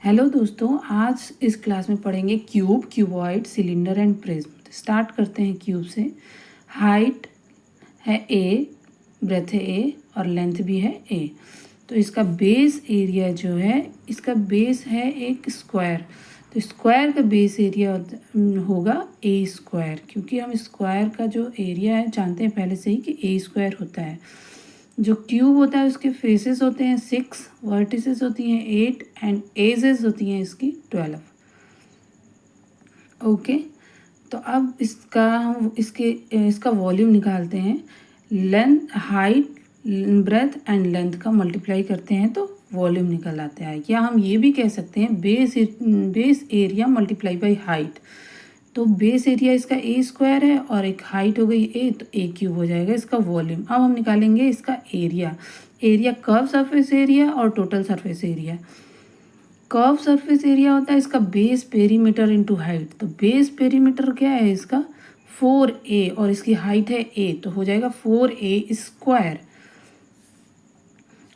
Hello दोस्तों, आज इस क्लास में पढ़ेंगे cube, cuboid, cylinder and prism. Start करते हैं क्यूब से। हाइट है ए, ब्रेथ है ए और लेंथ भी है ए। तो इसका बेस एरिया जो है, इसका बेस है एक स्क्वायर। तो स्क्वायर का बेस एरिया होगा ए स्क्वायर, क्योंकि हम स्क्वायर का जो एरिया है जानते हैं पहले से ही कि ए स्क्वायर होता है। जो क्यूब होता है उसके फेसेस होते हैं 6, वर्टिसेस होती हैं 8 एंड एजेस होती हैं इसकी 12। ओके, तो अब इसका वॉल्यूम निकालते हैं। Length, height, breadth and length का मल्टीप्लाई करते हैं तो वॉल्यूम निकल आता है। या हम ये भी कह सकते हैं base area multiply by height. तो बेस एरिया इसका ए स्क्वायर है और एक हाइट हो गई ए, तो ए क्यूब हो जाएगा इसका वॉल्यूम। अब हम निकालेंगे इसका एरिया कर्व सरफेस एरिया और total surface area. Curve surface area होता है इसका बेस पेरीमीटर इंटू हाइट। तो बेस पेरीमीटर क्या है इसका 4a और इसकी हाइट है a, तो हो जाएगा 4a स्क्वायर।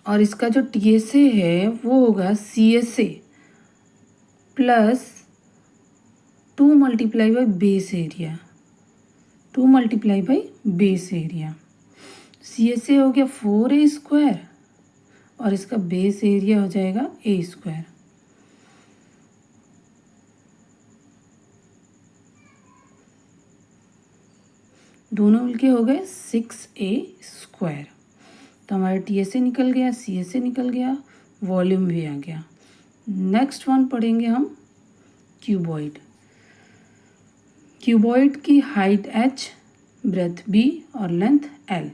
और इसका जो TSA है वो होगा CSA plus 2 multiply by base area, 2 multiply by base area. CSA हो गया 4a स्क्वायर और इसका बेस एरिया हो जाएगा a स्क्वायर। दोनों मिलके हो गए 6a स्क्वायर। तो हमारा TSA निकल गया, CSA निकल गया, वॉल्यूम भी आ गया। नेक्स्ट वन पढ़ेंगे हम क्यूबॉइड। क्यूबॉइड की हाइट h, ब्रेथ b और लेंथ l।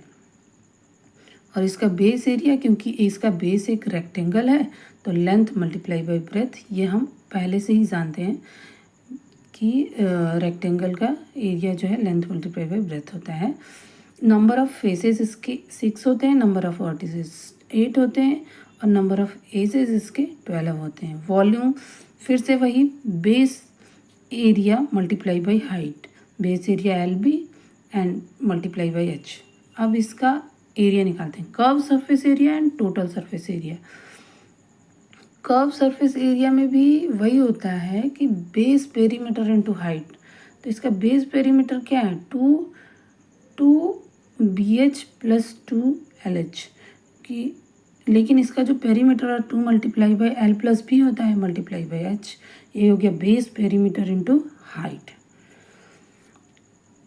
और इसका बेस एरिया, क्योंकि इसका बेस एक रेक्टेंगल है तो लेंथ मल्टीप्लाई बाई ब्रेथ, ये हम पहले से ही जानते हैं कि रेक्टेंगल का एरिया जो है लेंथ मल्टीप्लाई बाई ब्रेथ होता है। नंबर ऑफ फेसेस इसके 6 होते हैं, नंबर ऑफ वर्टिसेस 8 होते हैं और नंबर ऑफ एजेस इसके 12 होते हैं। वॉल्यूम फिर से वही base area multiply by height, base area LB and multiply by H। अब इसका एरिया निकालते हैं, curve surface area and total surface area. Curve surface area में भी वही होता है कि बेस पेरीमीटर इनटू हाइट। तो इसका बेस पेरीमीटर क्या है 2 BH प्लस 2 LH की, लेकिन इसका जो पेरीमीटर है 2 multiply by L plus B होता है मल्टीप्लाई बाई H। ये हो गया base perimeter into height.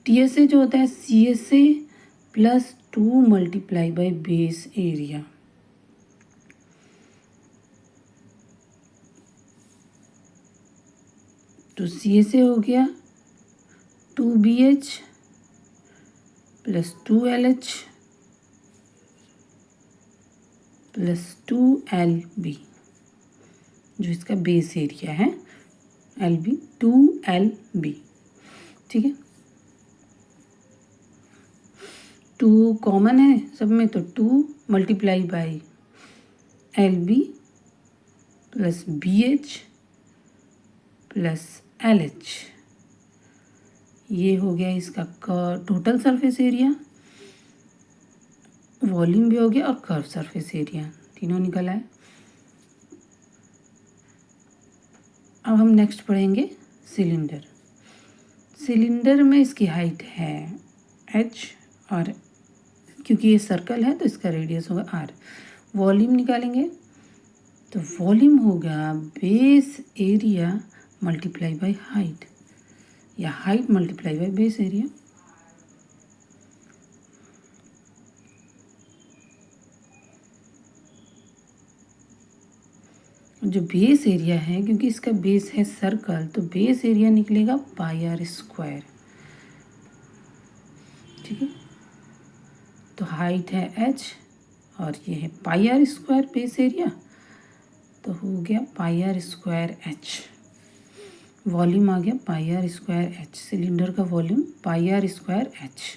TSA जो होता है CSA plus 2 multiply by base area. तो CSA हो गया 2BH plus 2LH plus 2LB, जो इसका बेस एरिया है LB, 2LB। ठीक है, 2 कॉमन है सब में, तो 2 multiply by LB plus BH plus LH। ये हो गया इसका टोटल सरफेस एरिया, वॉल्यूम भी हो गया और कर्व सरफेस एरिया, तीनों निकल आए। अब हम नेक्स्ट पढ़ेंगे सिलेंडर। सिलेंडर में इसकी हाइट है h और क्योंकि ये सर्कल है तो इसका रेडियस होगा r। वॉल्यूम निकालेंगे तो वॉल्यूम होगा base area multiply by height या height multiply by base area. जो बेस एरिया है, क्योंकि इसका बेस है सर्कल, तो बेस एरिया निकलेगा पाई आर स्क्वायर। ठीक है, तो हाइट है h और ये है pi R square base area, तो हो गया pi R square h। Volume आ गया pi R square h, cylinder का volume pi R square h।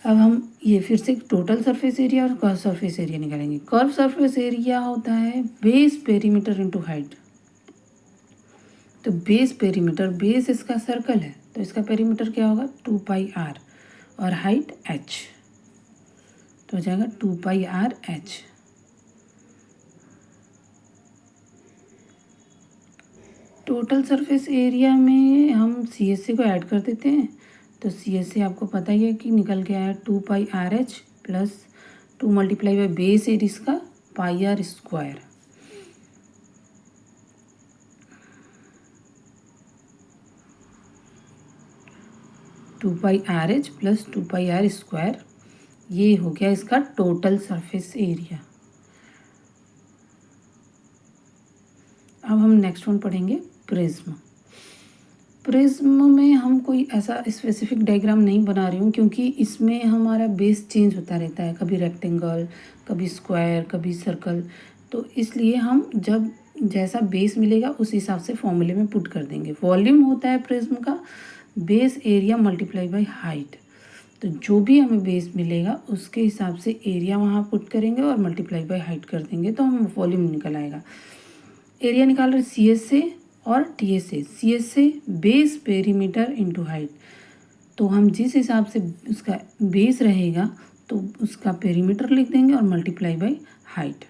अब हम ये फिर से टोटल सरफेस एरिया और कर्व सरफेस एरिया निकालेंगे। कर्व सरफेस एरिया होता है बेस पेरीमीटर इनटू हाइट। तो बेस पेरीमीटर, बेस इसका सर्कल है तो इसका पेरीमीटर क्या होगा 2 पाई r और हाइट h, तो हो जाएगा 2 pi r h। Total surface area में हम सी एस सी को ऐड कर देते हैं। तो सी एस सी आपको पता ही है कि निकल के आया 2πRH plus 2 multiply by base area का πr²। 2πRH प्लस 2πr², ये हो गया इसका टोटल सरफेस एरिया। अब हम नेक्स्ट वन पढ़ेंगे प्रिज्म। प्रिज्म में हम कोई ऐसा स्पेसिफिक डायग्राम नहीं बना रही हूँ, क्योंकि इसमें हमारा बेस चेंज होता रहता है, कभी रेक्टेंगल, कभी स्क्वायर, कभी सर्कल। तो इसलिए हम जब जैसा बेस मिलेगा उस हिसाब से फॉर्मूले में पुट कर देंगे। वॉल्यूम होता है प्रिज्म का base area multiply by height. तो जो भी हमें बेस मिलेगा उसके हिसाब से एरिया वहाँ पुट करेंगे और मल्टीप्लाई बाई हाइट कर देंगे, तो हम वॉल्यूम निकल आएगा। एरिया निकाल रहे सी एस से और टी एस से। सी एस से बेस पेरीमीटर इंटू हाइट, तो हम जिस हिसाब से उसका बेस रहेगा तो उसका पेरीमीटर लिख देंगे और मल्टीप्लाई बाई हाइट।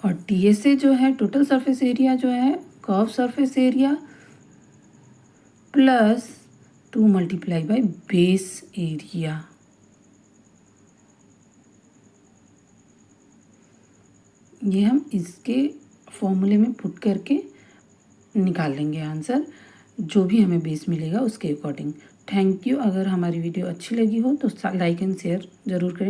और टी एस से जो है टोटल सरफेस एरिया जो है curve surface area plus 2 multiply by base area. ये हम इसके फॉर्मूले में पुट करके निकाल लेंगे आंसर, जो भी हमें बेस मिलेगा उसके अकॉर्डिंग। Thank you. अगर हमारी वीडियो अच्छी लगी हो तो लाइक एंड शेयर ज़रूर करें।